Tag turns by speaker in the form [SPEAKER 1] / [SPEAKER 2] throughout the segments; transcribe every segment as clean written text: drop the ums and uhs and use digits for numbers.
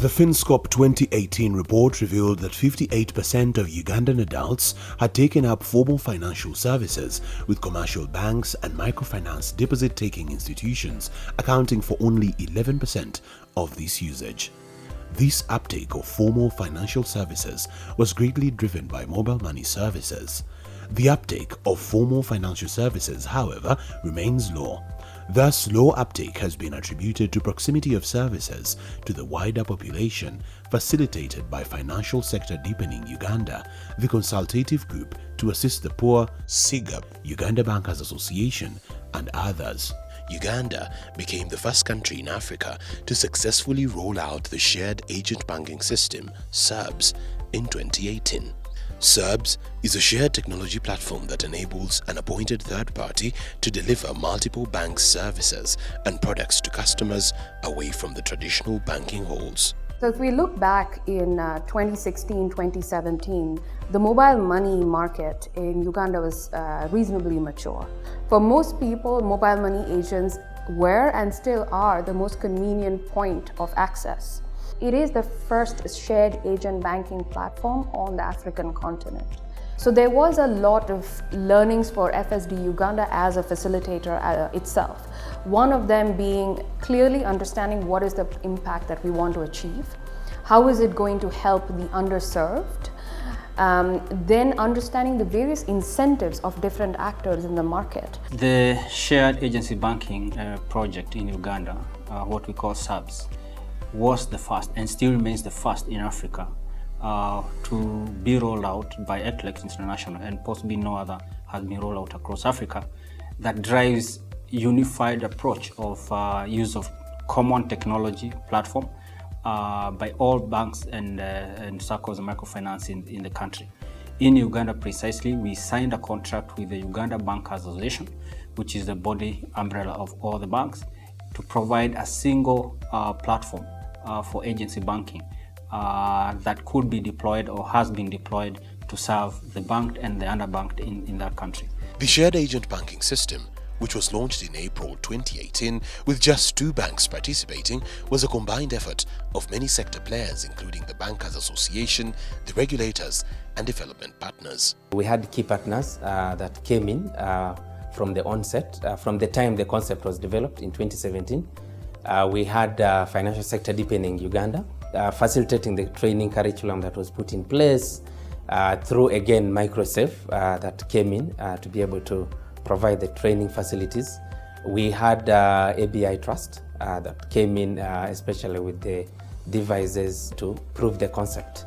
[SPEAKER 1] The FinScope 2018 report revealed that 58% of Ugandan adults had taken up formal financial services, with commercial banks and microfinance deposit-taking institutions accounting for only 11% of this usage. This uptake of formal financial services was greatly driven by mobile money services. The uptake of formal financial services, however, remains low. Thus, low uptake has been attributed to proximity of services to the wider population facilitated by Financial Sector Deepening Uganda, the consultative group to assist the poor, SIGAP, Uganda Bankers Association, and others. Uganda became the first country in Africa to successfully roll out the Shared Agent Banking System, SABS, in 2018. SABS is a shared technology platform that enables an appointed third party to deliver multiple bank services and products to customers away from the traditional banking halls.
[SPEAKER 2] So if we look back in 2016-2017, the mobile money market in Uganda was reasonably mature. For most people, mobile money agents were and still are the most convenient point of access. It is the first shared agent banking platform on the African continent. So there was a lot of learnings for FSD Uganda as a facilitator itself. One of them being clearly understanding what is the impact that we want to achieve, how is it going to help the underserved, then understanding the various incentives of different actors in the market.
[SPEAKER 3] The shared agency banking project in Uganda, what we call SABS, was the first and still remains the first in Africa to be rolled out by Eclex International, and possibly no other has been rolled out across Africa, that drives unified approach of use of common technology platform by all banks and circles and microfinance in the country. In Uganda precisely, we signed a contract with the Uganda Bankers Association, which is the body umbrella of all the banks, to provide a single platform for agency banking that could be deployed or has been deployed to serve the banked and the underbanked in that country.
[SPEAKER 1] The shared agent banking system, which was launched in April 2018 with just 2 banks participating, was a combined effort of many sector players, including the Bankers Association, the regulators, and development partners.
[SPEAKER 4] We had key partners that came in from the onset, from the time the concept was developed in 2017. We had Financial Sector Deepening Uganda, facilitating the training curriculum that was put in place through, again, Microsafe that came in to be able to provide the training facilities. We had ABI Trust that came in especially with the devices to prove the concept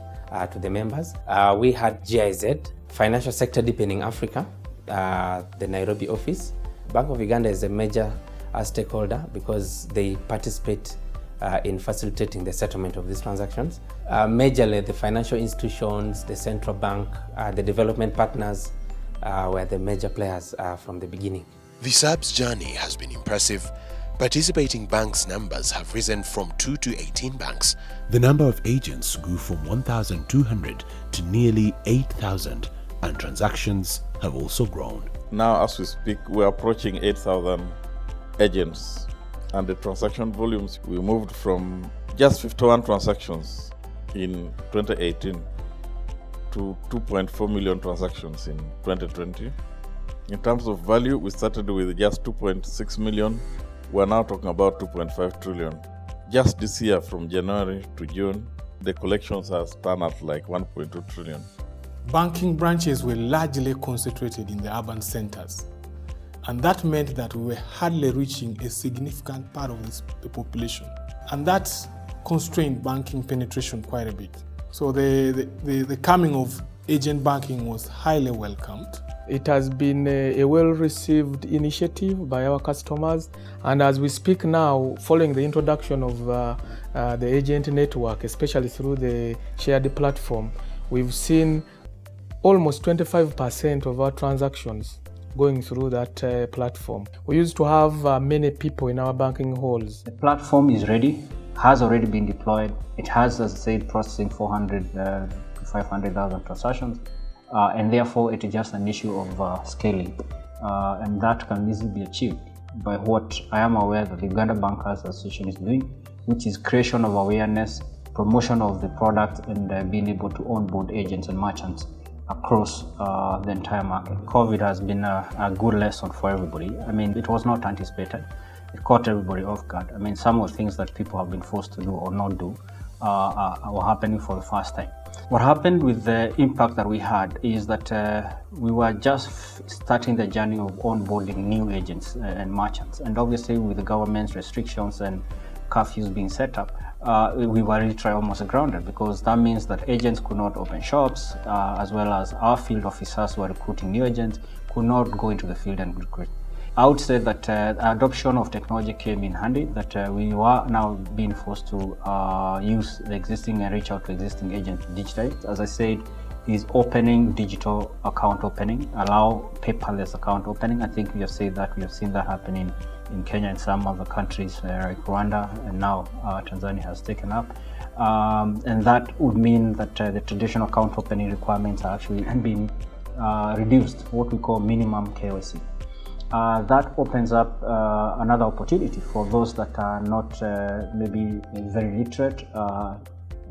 [SPEAKER 4] to the members. We had GIZ, Financial Sector Deepening Africa, the Nairobi office. Bank of Uganda is a major stakeholder because they participate in facilitating the settlement of these transactions. Majorly, the financial institutions, the central bank, the development partners were the major players from the beginning.
[SPEAKER 1] The SABS journey has been impressive. Participating banks' numbers have risen from 2 to 18 banks. The number of agents grew from 1,200 to nearly 8,000, and transactions have also grown.
[SPEAKER 5] Now, as we speak, we're approaching 8,000 agents, and the transaction volumes, we moved from just 51 transactions in 2018 to 2.4 million transactions in 2020. In terms of value, we started with just 2.6 million. We're now talking about 2.5 trillion. Just this year, from January to June, the collections has turned out like 1.2 trillion.
[SPEAKER 6] Banking branches were largely concentrated in the urban centers, and that meant that we were hardly reaching a significant part of the population, and that constrained banking penetration quite a bit. So the coming of agent banking was highly welcomed.
[SPEAKER 7] It has been a well-received initiative by our customers, and as we speak now, following the introduction of the agent network, especially through the shared platform, we've seen almost 25% of our transactions going through that platform. We used to have many people in our banking halls.
[SPEAKER 3] The platform is ready, has already been deployed. It has, as I said, processing 400 to 500,000 transactions. And therefore it is just an issue of scaling, and that can easily be achieved by what I am aware that the Uganda Bankers Association is doing, which is creation of awareness promotion of the product and being able to onboard agents and merchants across the entire market. COVID has been a good lesson for everybody. I mean, it was not anticipated. It caught everybody off guard. I mean, some of the things that people have been forced to do or not do were happening for the first time. What happened with the impact that we had is that we were just starting the journey of onboarding new agents and merchants. And obviously with the government's restrictions and curfews being set up, we were literally almost grounded, because that means that agents could not open shops, as well as our field officers who are recruiting new agents could not go into the field and recruit. I would say that adoption of technology came in handy, that we were now being forced to use the existing and reach out to existing agents digitally. As I said, is opening digital account opening, allow paperless account opening. I think we have seen that happening in Kenya and some other countries like Rwanda, and now Tanzania has taken up. And that would mean that the traditional account opening requirements are actually being reduced, what we call minimum KYC. That opens up another opportunity for those that are not maybe very literate,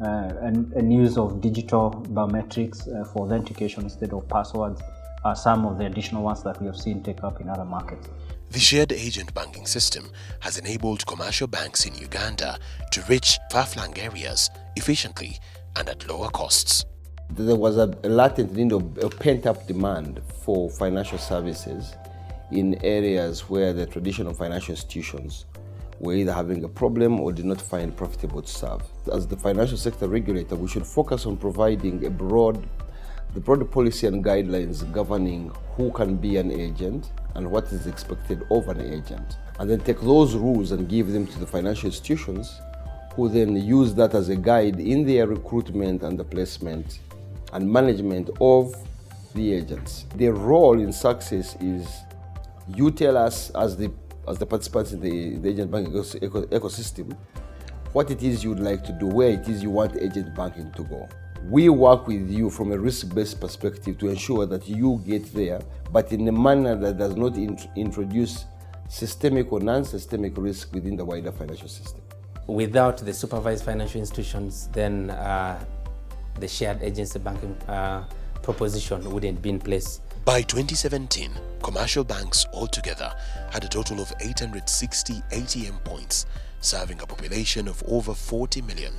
[SPEAKER 3] and use of digital biometrics for authentication instead of passwords are some of the additional ones that we have seen take up in other markets.
[SPEAKER 1] The shared agent banking system has enabled commercial banks in Uganda to reach far-flung areas efficiently and at lower costs.
[SPEAKER 8] There was a latent need of a pent-up demand for financial services in areas where the traditional financial institutions were either having a problem or did not find profitable to serve. As the financial sector regulator, we should focus on providing the broad policy and guidelines governing who can be an agent and what is expected of an agent. And then take those rules and give them to the financial institutions, who then use that as a guide in their recruitment and the placement and management of the agents. Their role in success is, you tell us as the participants in the agent banking ecosystem what it is you'd like to do, where it is you want agent banking to go. We work with you from a risk-based perspective to ensure that you get there, but in a manner that does not introduce systemic or non-systemic risk within the wider financial system.
[SPEAKER 4] Without the supervised financial institutions, then the shared agency banking proposition wouldn't be in place.
[SPEAKER 1] By 2017, commercial banks altogether had a total of 860 ATM points, serving a population of over 40 million.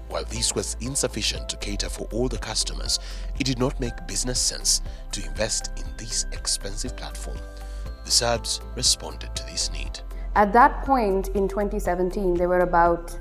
[SPEAKER 1] While this was insufficient to cater for all the customers, it did not make business sense to invest in this expensive platform. The Serbs responded to this need.
[SPEAKER 2] At that point in 2017, there were about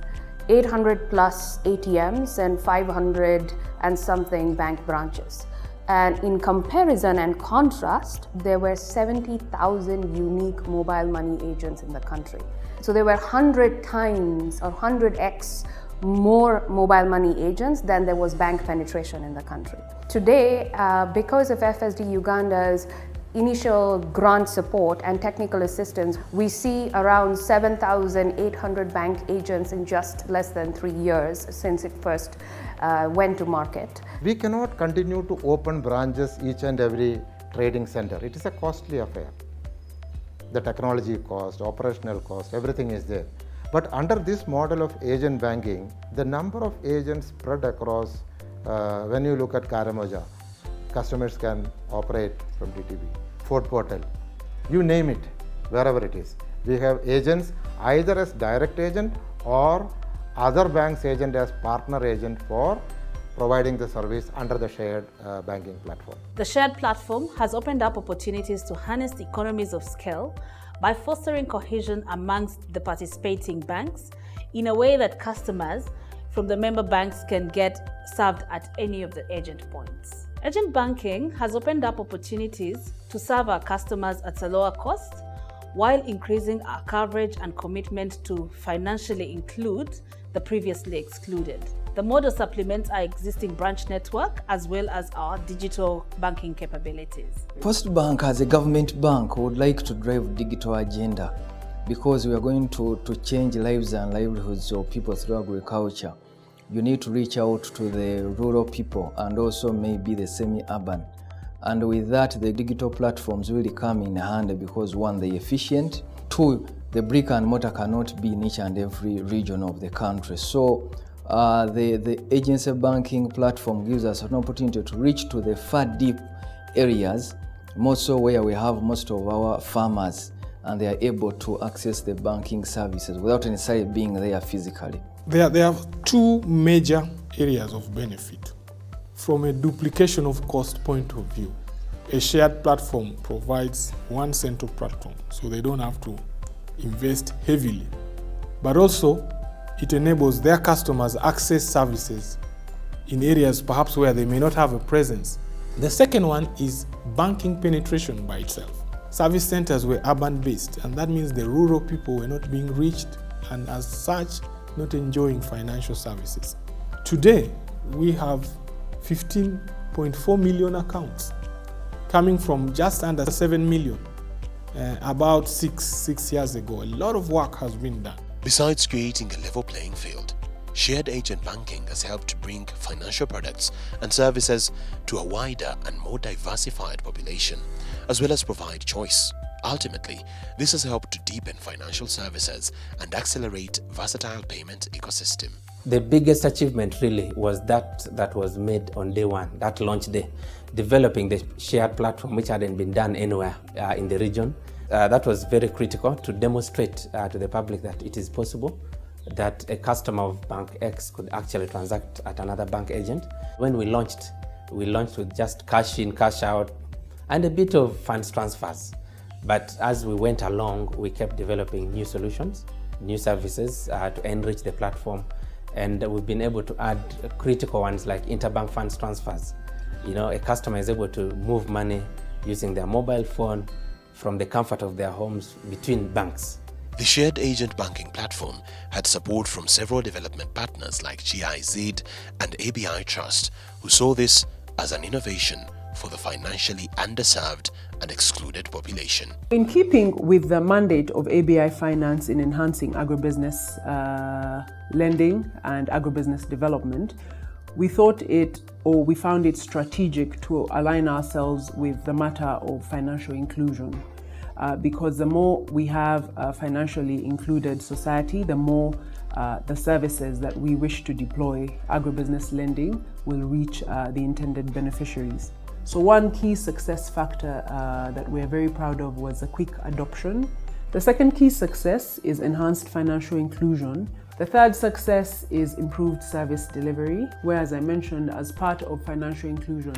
[SPEAKER 2] 800 plus ATMs and 500 and something bank branches. And in comparison and contrast, there were 70,000 unique mobile money agents in the country. So there were 100 times or 100x more mobile money agents than there was bank penetration in the country. Today, because of FSD Uganda's initial grant support and technical assistance, we see around 7,800 bank agents in just less than 3 years since it first went to market.
[SPEAKER 9] We cannot continue to open branches each and every trading center. It is a costly affair. The technology cost, operational cost, everything is there. But under this model of agent banking, the number of agents spread across, when you look at Karamoja, customers can operate from DTB, Fort Portal, you name it, wherever it is. We have agents either as direct agent or other banks agent as partner agent for providing the service under the shared banking platform.
[SPEAKER 10] The shared platform has opened up opportunities to harness the economies of scale by fostering cohesion amongst the participating banks in a way that customers from the member banks can get served at any of the agent points. Agent banking has opened up opportunities to serve our customers at a lower cost while increasing our coverage and commitment to financially include the previously excluded. The model supplements our existing branch network as well as our digital banking capabilities.
[SPEAKER 11] Post Bank, as a government bank, would like to drive digital agenda because we are going to change lives and livelihoods of people through agriculture. You need to reach out to the rural people and also maybe the semi-urban. And with that, the digital platforms really come in handy because one, they're efficient. Two, the brick and mortar cannot be in each and every region of the country. So the agency banking platform gives us an opportunity to reach to the far deep areas, more so where we have most of our farmers, and they are able to access the banking services without necessarily being there physically.
[SPEAKER 6] There are two major areas of benefit. From a duplication of cost point of view, a shared platform provides one central platform, so they don't have to invest heavily. But also, it enables their customers access services in areas perhaps where they may not have a presence. The second one is banking penetration by itself. Service centers were urban-based, and that means the rural people were not being reached and as such not enjoying financial services. Today, we have 15.4 million accounts, coming from just under 7 million about six years ago. A lot of work has been done.
[SPEAKER 1] Besides creating a level playing field, shared agent banking has helped to bring financial products and services to a wider and more diversified population, as well as provide choice. Ultimately, this has helped to deepen financial services and accelerate versatile payment ecosystem.
[SPEAKER 4] The biggest achievement really was that was made on day one, that launch day, developing the shared platform which hadn't been done anywhere in the region. That was very critical to demonstrate to the public that it is possible that a customer of Bank X could actually transact at another bank agent. When we launched with just cash in, cash out, and a bit of funds transfers. But as we went along, we kept developing new solutions, new services to enrich the platform. And we've been able to add critical ones like interbank funds transfers. You know, a customer is able to move money using their mobile phone from the comfort of their homes between banks.
[SPEAKER 1] The shared agent banking platform had support from several development partners like GIZ and ABI Trust, who saw this as an innovation for the financially underserved and excluded population.
[SPEAKER 12] In keeping with the mandate of ABI Finance in enhancing agribusiness lending and agribusiness development, we found it strategic to align ourselves with the matter of financial inclusion. Because the more we have a financially included society, the more the services that we wish to deploy agribusiness lending will reach the intended beneficiaries. So one key success factor that we're very proud of was a quick adoption. The second key success is enhanced financial inclusion. The third success is improved service delivery, where, as I mentioned, as part of financial inclusion,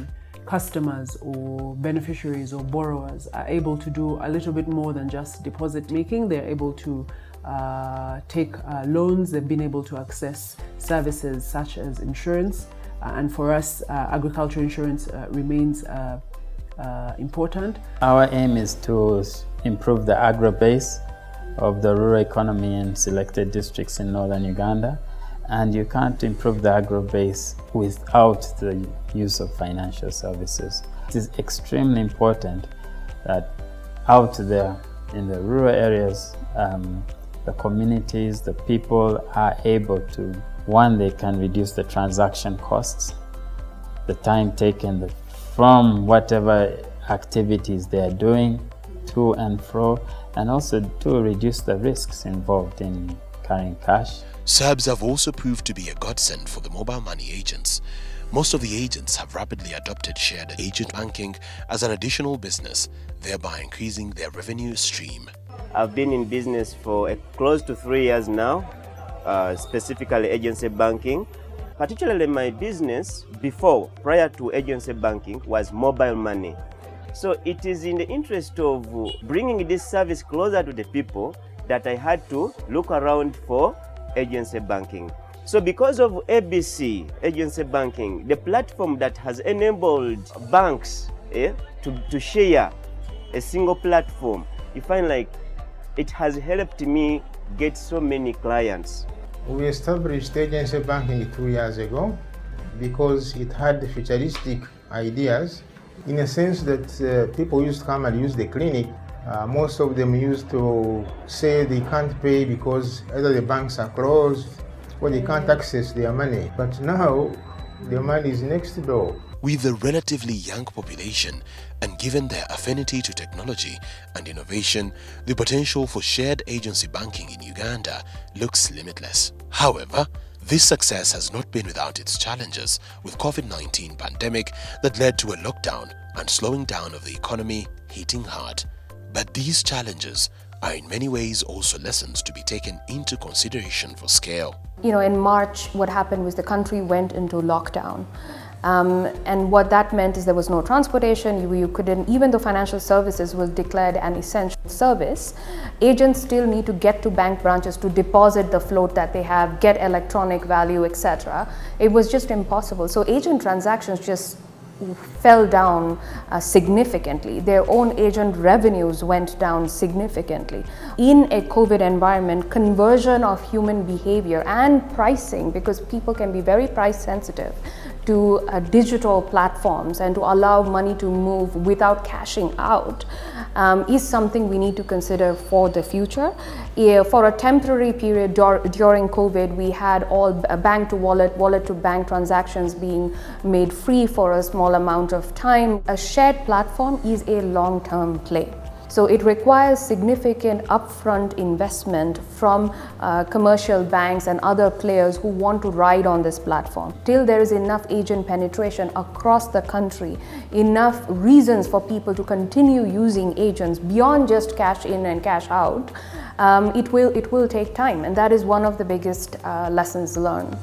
[SPEAKER 12] customers or beneficiaries or borrowers are able to do a little bit more than just deposit making. They're able to take loans. They've been able to access services such as insurance. And for us, agriculture insurance remains important.
[SPEAKER 13] Our aim is to improve the agro base of the rural economy in selected districts in northern Uganda. And you can't improve the agro base without the use of financial services. It is extremely important that out there in the rural areas, the communities, the people are able to, one, they can reduce the transaction costs, the time taken from whatever activities they are doing to and fro, and also to reduce the risks involved in carrying cash.
[SPEAKER 1] SABs have also proved to be a godsend for the mobile money agents. Most of the agents have rapidly adopted shared agent banking as an additional business, thereby increasing their revenue stream.
[SPEAKER 14] I've been in business for close to 3 years now, specifically agency banking. Particularly my business before, prior to agency banking, was mobile money. So it is in the interest of bringing this service closer to the people that I had to look around for agency banking. So because of ABC, agency banking, the platform that has enabled banks to share a single platform, you find like it has helped me get so many clients.
[SPEAKER 15] We established agency banking 2 years ago because it had futuristic ideas in a sense that people used to come and use the clinic. Most of them used to say they can't pay because either the banks are closed or they can't access their money. But now, the money is next door.
[SPEAKER 1] With a relatively young population and given their affinity to technology and innovation, the potential for shared agency banking in Uganda looks limitless. However, this success has not been without its challenges, with COVID-19 pandemic that led to a lockdown and slowing down of the economy hitting hard. But these challenges are in many ways also lessons to be taken into consideration for scale.
[SPEAKER 2] In March, what happened was the country went into lockdown. And what that meant is there was no transportation, you couldn't, even though financial services was declared an essential service, agents still need to get to bank branches to deposit the float that they have, get electronic value, etc. It was just impossible. So agent transactions just fell down significantly. Their own agent revenues went down significantly. In a COVID environment, conversion of human behavior and pricing, because people can be very price sensitive, to digital platforms and to allow money to move without cashing out is something we need to consider for the future. For a temporary period during COVID, we had all bank to wallet, wallet to bank transactions being made free for a small amount of time. A shared platform is a long-term play. So it requires significant upfront investment from commercial banks and other players who want to ride on this platform. Till there is enough agent penetration across the country, enough reasons for people to continue using agents beyond just cash in and cash out, it will take time, and that is one of the biggest lessons learned.